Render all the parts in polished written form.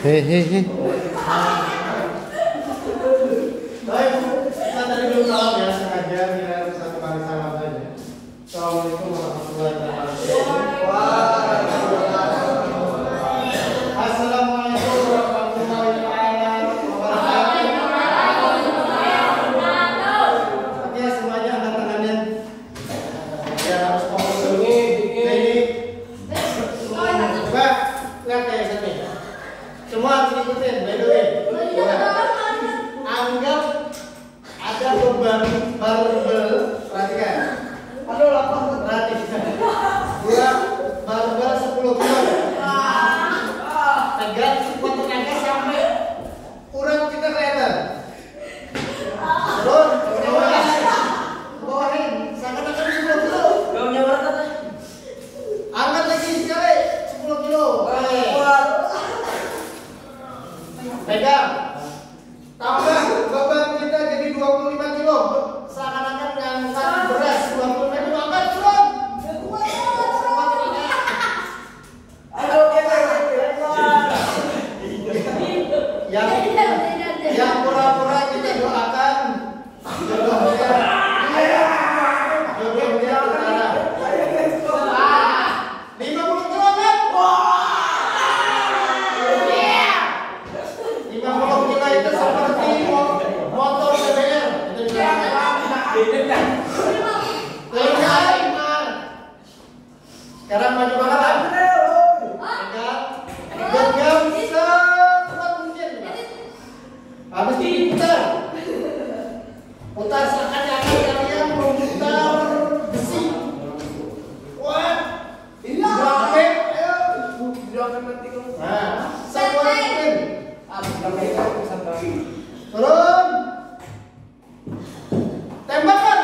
Hehehe. Baik, kita tadi belum salam ya, sengaja kita satu kali salam saja. Assalamualaikum warahmatullahi wabarakatuh. Assalamualaikum warahmatullahi wabarakatuh. Oke, semuanya angkat tangannya. Ya, harus fokus dulu. Coba lihat kayak sini. Semua harus ikutin, by the way. Anggap ada beban barbel, perhatikan. Aduh, lapar, perhatikan. Dua barbel 10 kilo. Pegang sekuat tenaga sampai urat kita kelihatan. Turun, bawahin, seakan-akan 10 kilo. Gaunya berapa? Angkat lagi sekali, 10 kilo. Pegang. Tambah beban kita jadi 25 kilo. Seakan-akan ngangkat beras 25 kilo. Angkat, turun. Yang pura-pura kita doakan jodohnya terada. 50 kilo kan? 50 kilo itu seperti motor BBM. Sekarang maju balapan. Genggam sekuat mungkin. Habis ini putar. Putar seakan-akan kalian memutar besi. Wah, ini sampai. Nah, sekuat mungkin. Turun. Tembakan.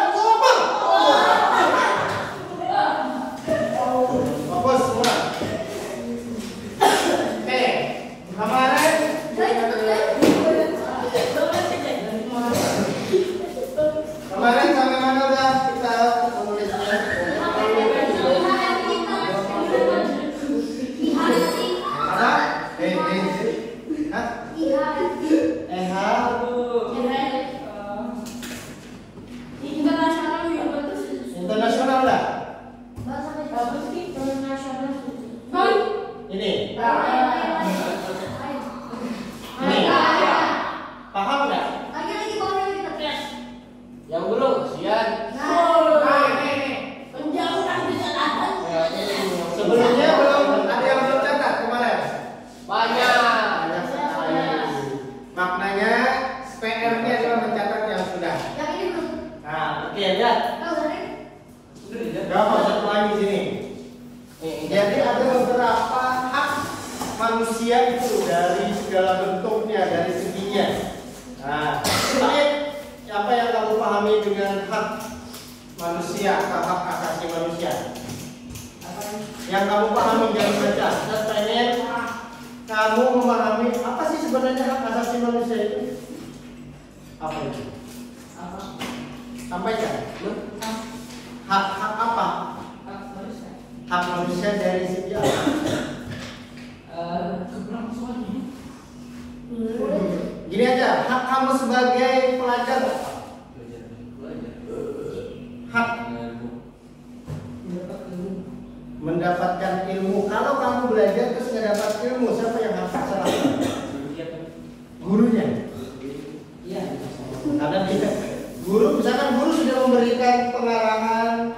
Fokus semua. Oke. Kemarin sampai mana udah kita menulisnya? Apa? Internasional dah. Ini. Paham nggak? Yang belum, sian. Sebelumnya belum ada yang belum catat kemarin. Banyak sekali. Maknanya PR-nya adalah mencatat yang sudah. Nah, oke ya. Berapa satu lagi sini? Jadi ada beberapa hak manusia itu dari segala bentuknya, dari seginya. Nah, baik. Apa yang kamu pahami dengan hak manusia atau hak asasi manusia? Yang kamu pahami jangan baca. Saya pengen kamu memahami apa sih sebenarnya hak asasi manusia itu? Apa itu? Sampaikan. Hak apa? Hak manusia dari segi apa? Gini aja, hak kamu sebagai pelajar apa? Hak mendapatkan ilmu. Kalau kamu belajar terus nggak dapat ilmu, siapa yang harus salahkan? Gurunya. Karena dia guru, misalkan guru sudah memberikan pengarahan,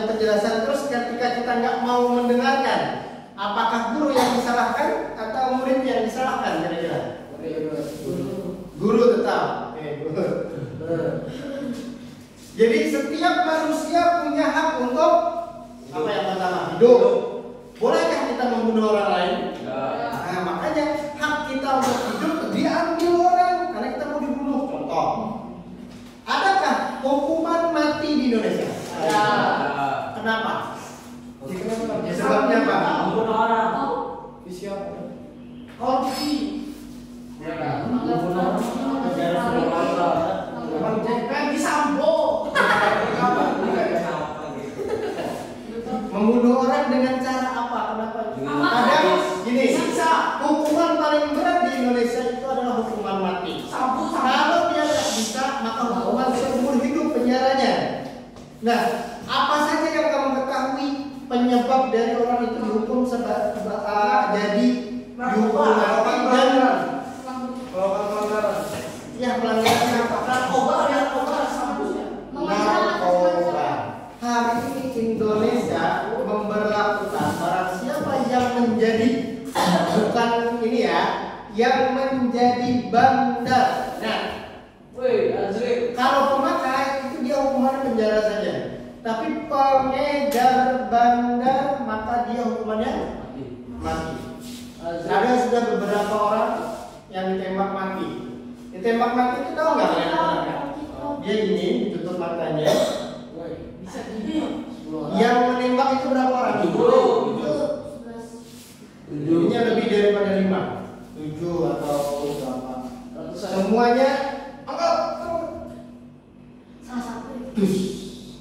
penjelasan, terus ketika kita nggak mau mendengarkan, apakah guru yang disalahkan atau murid yang disalahkan kira-kira? Guru tetap. Jadi setiap manusia punya hak untuk apa yang pertama? Hidup. Bolehkah kita membunuh orang lain? Nah, makanya hak kita untuk hidup diambil orang karena kita mau dibunuh. Contoh, adakah hukuman mati di Indonesia? Kenapa? Sebabnya apa? Membunuh orang. Korupsi. Membunuh orang dengan cara apa? Kenapa? Ada gini, hukuman dihukum mati dan melakukan pelanggaran. ya pelanggaran apa? Narkoba seharusnya. Narkoba. Hari ini Indonesia memberlakukan barang siapa yang menjadi bukan ini ya, yang menjadi bandar. Nah, kalau pemakai itu dia hukumannya penjara saja. Tapi pengedar bandar maka dia hukumannya mati. Ada sudah beberapa orang yang ditembak mati. Ditembak mati itu tahu nggak kalian? Dia gini, ditutup matanya. Bisa gini. Yang menembak itu berapa orang? 7. Nya lebih daripada 5. 7 atau berapa? Semuanya anggap. Salah satu.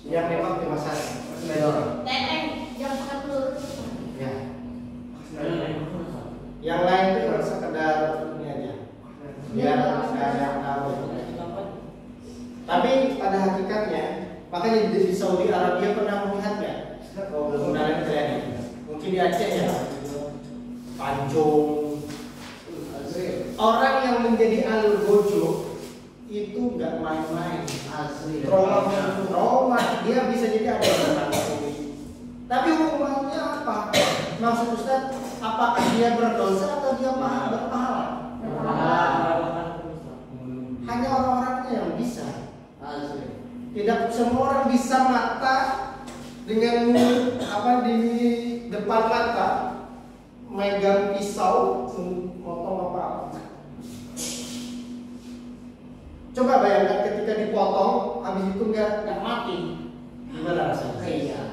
Yang nembak cuma satu. Teteng yang pakai peluru. Ya. Yang lain itu sekedar ini aja. Biar nggak ada yang tahu. Tapi pada hakikatnya, makanya di Saudi Arabia pernah melihat nggak? Kalau belum pernah terjadi, mungkin di Aceh ya, Pancung. Orang yang menjadi algojo itu nggak main-main. Trauma, dia bisa jadi ada yang tapi hukumannya apa? Maksud Ustaz, apakah dia berdosa atau dia berpahala? Hanya orang-orangnya yang bisa. Tidak semua orang bisa mata dengan apa di depan mata megang pisau potong apa. Coba bayangkan ketika dipotong, habis itu nggak mati, gimana rasanya? Iya.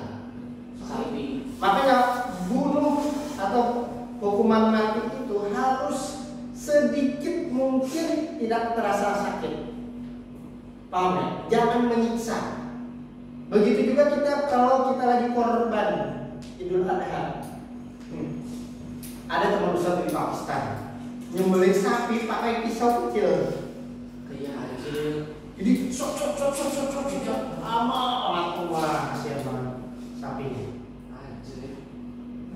Sapi. Makanya bunuh atau hukuman mati itu harus sedikit mungkin tidak terasa sakit. Paham ya? Jangan menyiksa. Begitu juga kita kalau kita lagi korban Idul Adha. Ada teman Ustaz di Pakistan nyembelih sapi pakai pisau kecil. Jadi sok amat kasihan banget sapinya.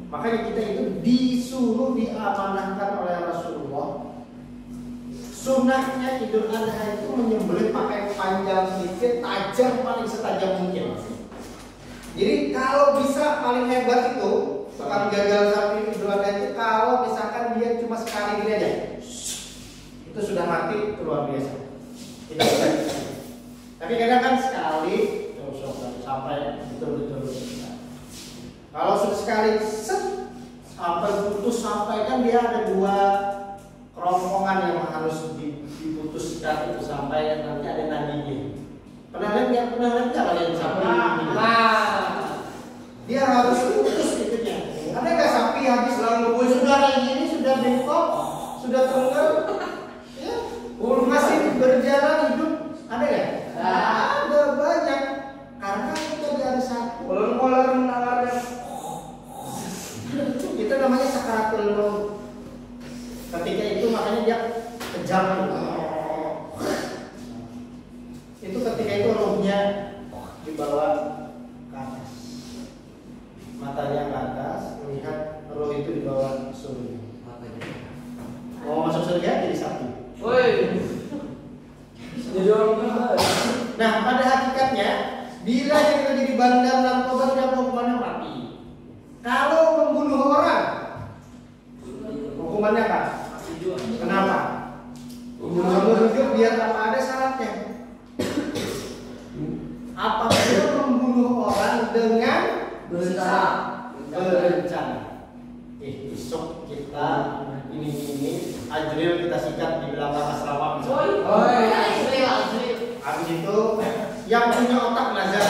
Makanya kita itu disuruh diamanahkan oleh Rasulullah. Sunnahnya Idul Adha itu menyembelih pakai panjang sedikit, tajam paling setajam mungkin. Jadi kalau bisa paling hebat itu tukang gagal sapi Idul Adha itu kalau misalkan dia cuma sekali gini aja, itu sudah mati, itu luar biasa. Tidak boleh. Tapi kadang kan sekali sampai betul-betul. Kalau sekali sampai putus sampai kan dia ada 2 kerongkongan yang harus diputuskan itu sampai nanti ada nadinya. Pernah lihat nggak kalian sapi? Dia harus putus itunya. Ada nggak sapi habis lalu sudah kayak gini, sudah bengkok, sudah tenggelam, ya, masih berjalan hidup, ada nggak? Ada banyak. Karena itu ada satu. Kolor menanggarnya. Itu namanya sakaratul maut. Ketika itu makanya dia kejam. Itu ketika itu rohnya dibawa ke atas, matanya ke atas, melihat roh itu dibawa ke surga. Mau masuk surga jadi sapi. Woi. Jadi orang gila. Nah, pada hakikatnya bila kita jadi bandar narkoba dia hukumannya mati. Kalau membunuh orang hukumannya apa? Kenapa? Seumur hidup biar apa ada syaratnya. Apabila membunuh orang dengan berencana. Besok kita ini Ajril kita sikat di belakang asrama misalnya. Habis itu yang punya otak nazar,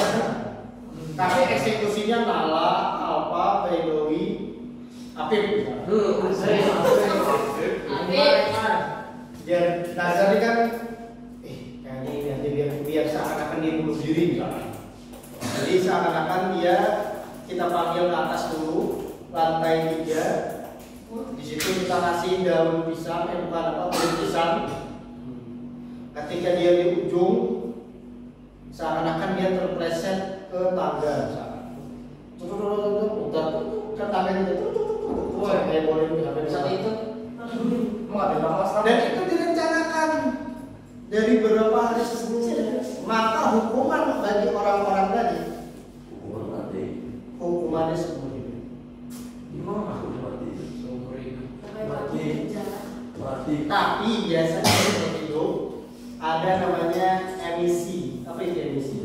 tapi eksekusinya Nala, Alfa, Bedowi, Apip. Dia nazar ini kan, kayaknya ini aja biar seakan-akan dia bunuh diri misalnya. Jadi seakan-akan dia kita panggil ke atas dulu, lantai 3. Di situ kita kasih daun pisang, bukan apa, daun pisang. Ketika dia di ujung, seakan-akan dia terpleset ke tangga. Putar ke tangga itu, kayak boleh sampai Saat itu Dan itu direncanakan dari beberapa hari sebelumnya. Maka hukuman bagi orang-orang tadi hukumannya seumur hidup. Tapi biasanya seperti itu ada namanya emisi. Apa itu emisi?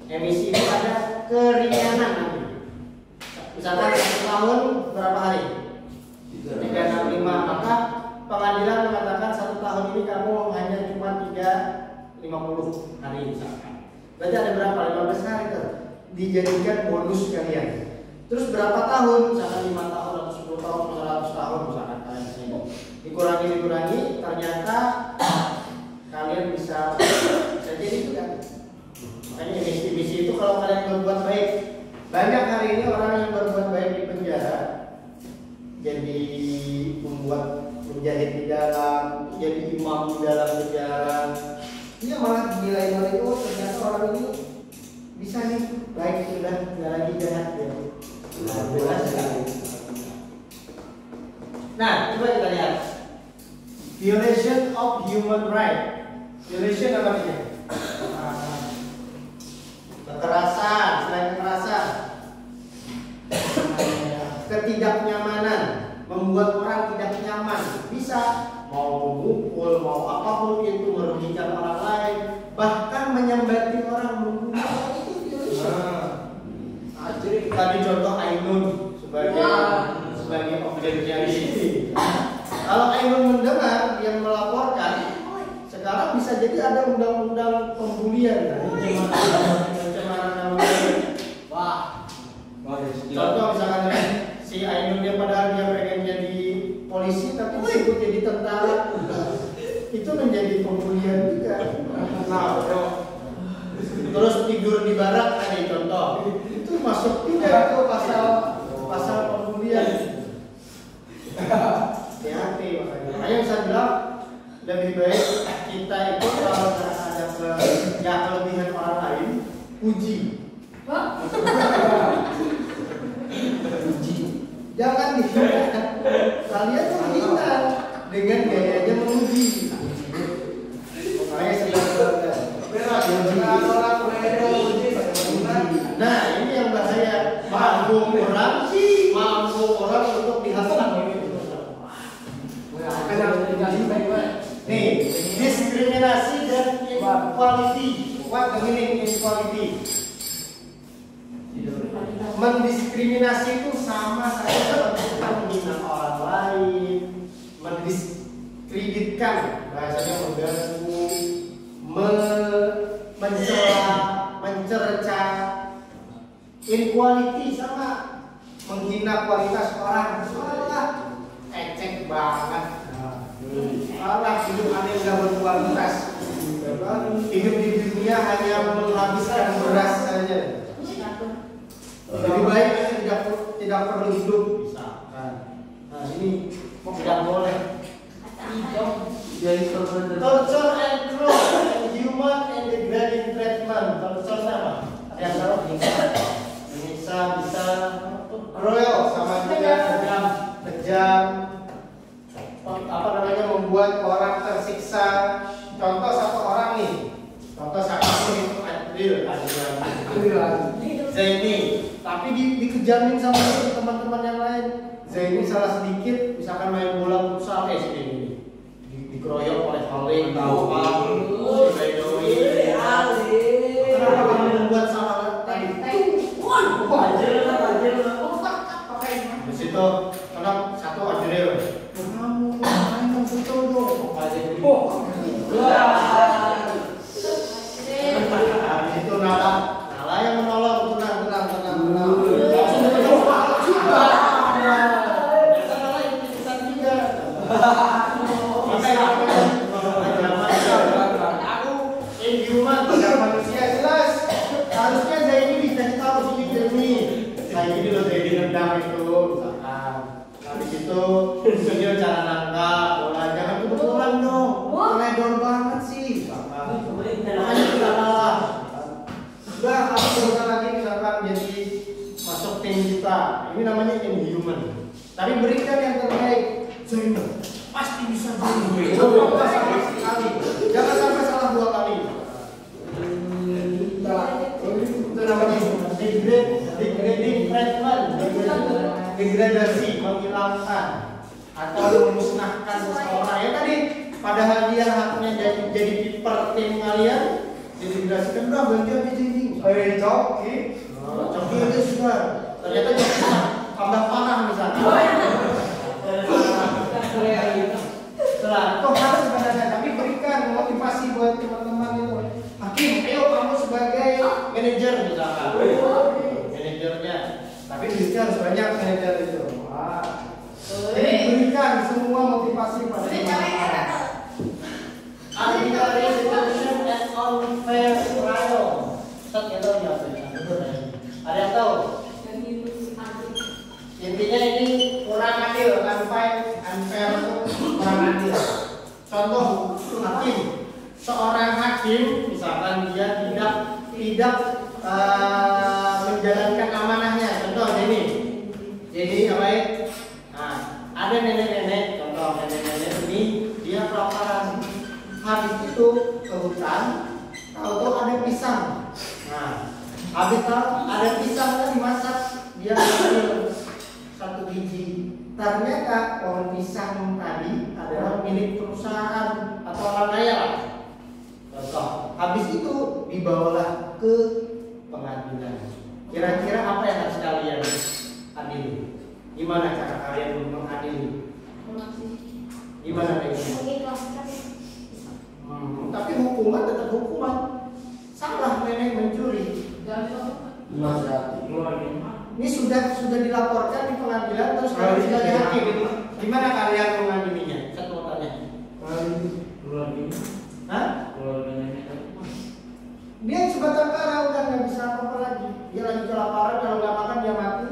Emisi itu ada keringanan namanya. Misalkan 1 tahun berapa hari? 365. Maka pengadilan mengatakan 1 tahun ini kamu hanya cuma 350 hari misalkan. Berarti ada berapa? 15 hari kan? Dijadikan bonus kalian. Terus berapa tahun? Misalkan 5 tahun atau 10 tahun atau 100 tahun misalkan kalian sini. Dikurangi, ternyata kalian bisa jadi itu kan. Makanya emisi itu kalau kalian berbuat baik. Banyak hari ini orang yang berbuat baik di penjara, jadi membuat menjahit di dalam, jadi imam di dalam penjara. Dia malah dinilai oleh itu, ternyata orang ini bisa nih baik sudah nggak lagi jahat ya. Nah, coba kita lihat violation of human right. Violation apa dia? Kekerasan, selain kekerasan, ketidaknyamanan, membuat orang tidak nyaman, bisa mau memukul, mau apapun itu, merugikan orang lain, bahkan menyembati orang, membunuh orang, itu violation. Tadi contoh Ainun sebagai objeknya di sini. Kalau Ainun mendengar, dia melaporkan, sekarang bisa jadi ada undang-undang pembulian, pencemaran nama baik. Contoh misalkan si Ainun dia padahal dia pengen jadi polisi tapi disebut jadi tentara, itu menjadi pembulian juga. Terus tidur di barak tadi contoh, itu masuk juga itu pasal pembulian. Hati-hati makanya saya bilang lebih baik kita itu kalau ada kelebihan orang lain puji. Jangan dihina. Kalian tuh hina dengan gayanya memuji. Makanya nah ini yang bahaya. Mampu orang untuk dihasilkan. Nih, diskriminasi dan inequality. What the meaning inequality? Mendiskriminasi itu sama saja seperti kita menghina orang lain, mendiskreditkan, bahasanya mengganggu, mencela, mencerca. Inequality sama menghina kualitas orang. Salah, ecek banget. Salah, hidup ada yang tidak berkualitas. Hidup di dunia hanya menghabiskan beras saja. Lebih baik tidak perlu hidup misalkan. Nah ini tidak boleh. Torture and cruel, inhuman and degrading treatment. Torture sama? Yang tahu menyiksa, bisa cruel sama juga kejam. Apa namanya membuat orang tersiksa. Contoh satu orang nih. Contoh siapapun itu Adil. Zaini, tapi dikejamin sama teman-teman yang lain. Zaini salah sedikit, misalkan main bola futsal ini dikeroyok oleh Halim, tahu apa? Kenapa kamu membuat salah tadi? Di situ, kadang satu Adil. Kamu main betul dong. Itu Nala yang menolong. Inhuman pada manusia jelas. Harusnya Zaini bisa tahu sini demi. Zaini loh Zaini nendang itu. Habis itu video cara nangkap bola, jangan kebetulan dong. Teledor banget sih. Makanya kita kalah. Sudah aku berusaha lagi misalkan jadi masuk tim kita. Ini namanya inhuman. Tapi berikan yang terbaik. bisa jadi. Contoh sama sekali. Jangan sampai salah 2 kali. Itu namanya degrading treatment, degradasi, menghilangkan atau memusnahkan seseorang. Ya tadi, padahal dia haknya jadi kiper tim kalian, jadi degradasikan udah berarti aja jadi. Coki. Coki aja sudah. Ternyata jadi tambah parah misalnya. Setelah itu harus sebenarnya kami berikan motivasi buat teman-teman itu. Hakim, ayo kamu sebagai manajer misalkan. Manajernya. Tapi duitnya harus banyak manajer itu. Jadi berikan semua motivasi pada teman-teman. Arbitrary situation and unfair trial. Ustaz ya tahu ya. Ada yang tahu? Intinya ini kurang adil, unfair itu kurang adil. Contoh hakim, seorang hakim misalkan dia tidak menjalankan amanahnya. Contoh ini, jadi apa ya? Nah, ada nenek-nenek, contoh nenek-nenek ini dia kelaparan. Habis itu ke hutan, tahu ada pisang. Nah, habis ada pisang kan dimasak, dia ambil 1 biji. Ternyata pohon pisang tadi adalah milik perusahaan atau orang kaya. Contoh, habis itu dibawalah ke pengadilan. Kira-kira apa yang harus kalian adili? Gimana cara kalian mengadili? Gimana ini? Tapi hukuman tetap hukuman. Salah nenek mencuri. Ini sudah dilaporkan di pengadilan terus kalian sebagai hakim. Gimana kalian mengadilinya? Saya mau tanya. Hah? Dia sebatang kara udah nggak bisa apa-apa lagi. Dia lagi kelaparan, kalau nggak makan dia mati.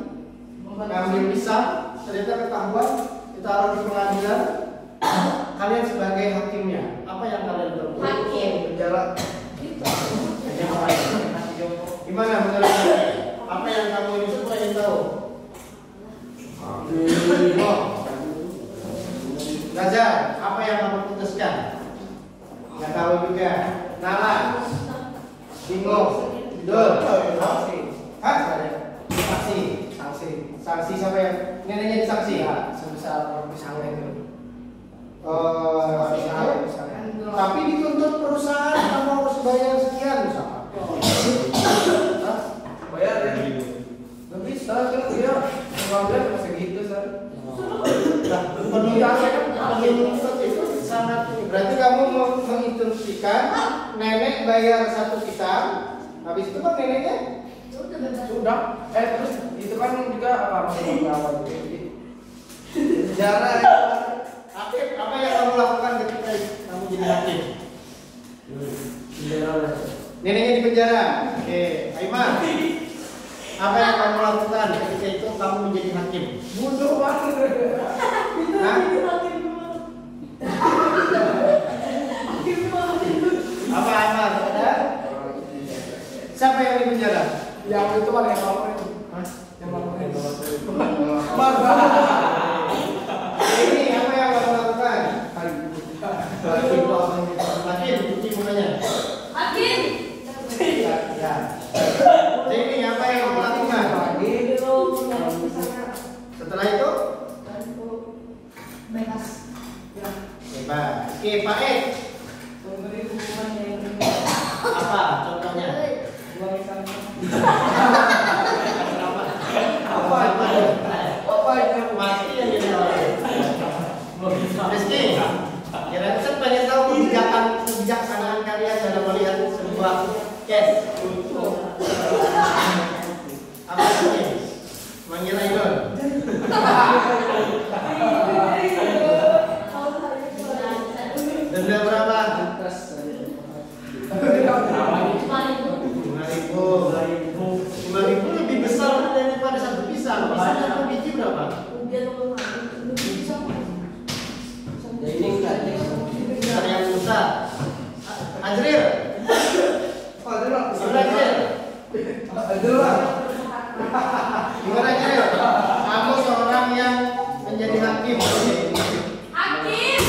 Ambil pisang, ternyata ketahuan, ditaruh di pengadilan. Kalian sebagai hakimnya, apa yang kalian berbuat? Hakim. Penjara. Gimana menurut kalian? Apa yang kamu ini semua ingin tahu? Raja, apa yang kamu putuskan? Nggak tahu juga. Nala, bingung. Dul, sanksi. Hah? Sanksi siapa yang neneknya disanksi? Sebesar pisang itu. Tapi dituntut perusahaan kamu harus bayar sekian misalkan. Bayar ya? Nggak bisa kan dia mengambil masih gitu kan? Penuntut itu sangat. Berarti kamu mau menginstruksikan nenek bayar 1 pisang, habis itu kan neneknya Sudah. Terus itu kan juga apa? Pengawal sejarah. Apa yang kamu lakukan ketika kamu jadi hakim? Neneknya di penjara. Oke, Aiman. Apa yang kamu lakukan ketika itu kamu menjadi hakim? Bodoh banget. Hah? Apa Aiman? Ada? Siapa yang di penjara? Yang itu kan yang lapor itu. Yang lapor itu. Ini apa yang kamu lakukan? Hakim, cuci mukanya. Hakim. Ya. Ini apa yang kamu lakukan? Setelah itu? Bebas. Bebas. Oke, Pak Ed. Apa contohnya? Apa yang mati yang Rizky, kira-kira saya pengen tahu kebijaksanaan kalian dalam melihat sebuah case. Apa ini? Mengira itu. Denda berapa? 5.000 lebih besar daripada 1 pisang. Pisang 1 biji berapa? Ini enggak yang besar. Ajril. Gimana Ajril? Kamu seorang yang menjadi hakim. Hakim.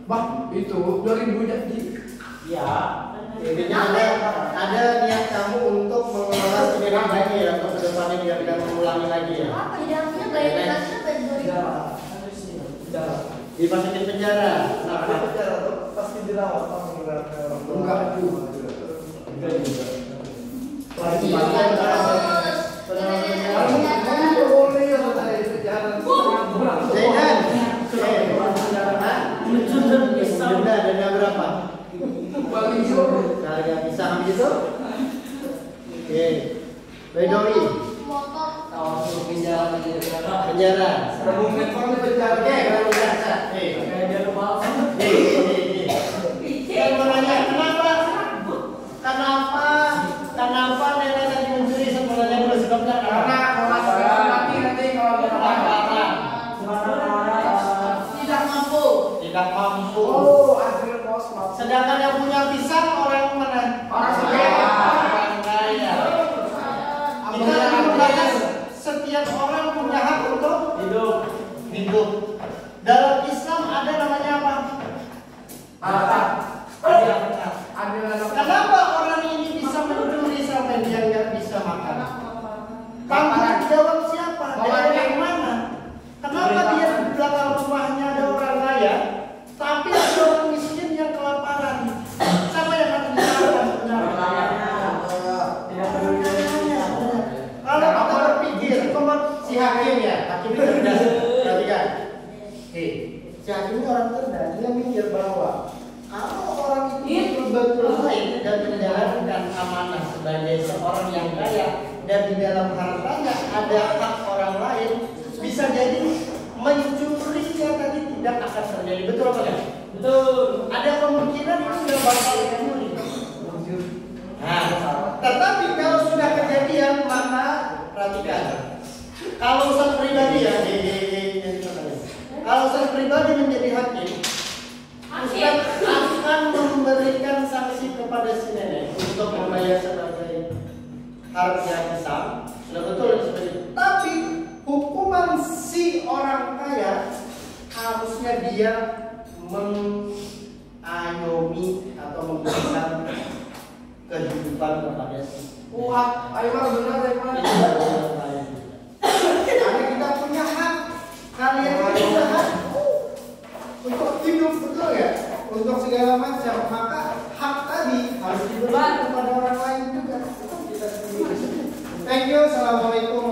Bah, itu 2000 jadi. Ya, intinya ada niat kamu untuk mengelola sendiri lagi ya, untuk kedepannya biar tidak mengulangi lagi ya. Tidak punya bayar Dimasukin penjara. Ada penjara tuh pasti dirawat sama enggak juga. Denda berapa? Harga pisang gitu? Oke. Bedori. Penjara. Saya mau nanya, kenapa nenek tadi mencuri? Sebenarnya dulu sebabnya karena tidak mampu. Sedangkan yang punya pisang orang mana? Orang kaya. Kita setiap orang punya hak untuk hidup. Dalam Islam ada namanya apa? Kenapa orang ini bisa mencuri sampai dia nggak bisa makan? Tanggung jawab siapa? Dari yang mana? Kenapa dia di belakang rumahnya ada orang kaya, tapi ada orang miskin yang kelaparan? Siapa yang akan disalahkan sebenarnya? Kalau kita berpikir, si hakim ya, hakim itu cerdas. Perhatikan. Si hakim ini orang cerdas, dia mikir bahwa kalau orang itu betul baik dan menjalankan amanah sebagai seorang yang kaya dan di dalam hartanya ada hak orang lain, bisa jadi mencurinya tadi tidak akan terjadi. Betul apa enggak? Betul. Ada kemungkinan itu nggak bakal dicuri. Nah, tetapi kalau sudah kejadian, maka perhatikan. Kalau urusan pribadi ya, kalau urusan pribadi menjadi hakim, Ustaz akan memberikan sanksi kepada si nenek untuk membayar sebagai harga pisang. Sudah betul seperti itu. Tapi hukuman si orang kaya harusnya dia mengayomi atau memberikan kehidupan kepada si. Wah, ayo benar ya. Karena kita punya hak, kalian punya hak untuk hidup, betul ya? Untuk segala macam, maka hak tadi harus diberikan kepada orang lain juga. Thank you. Assalamualaikum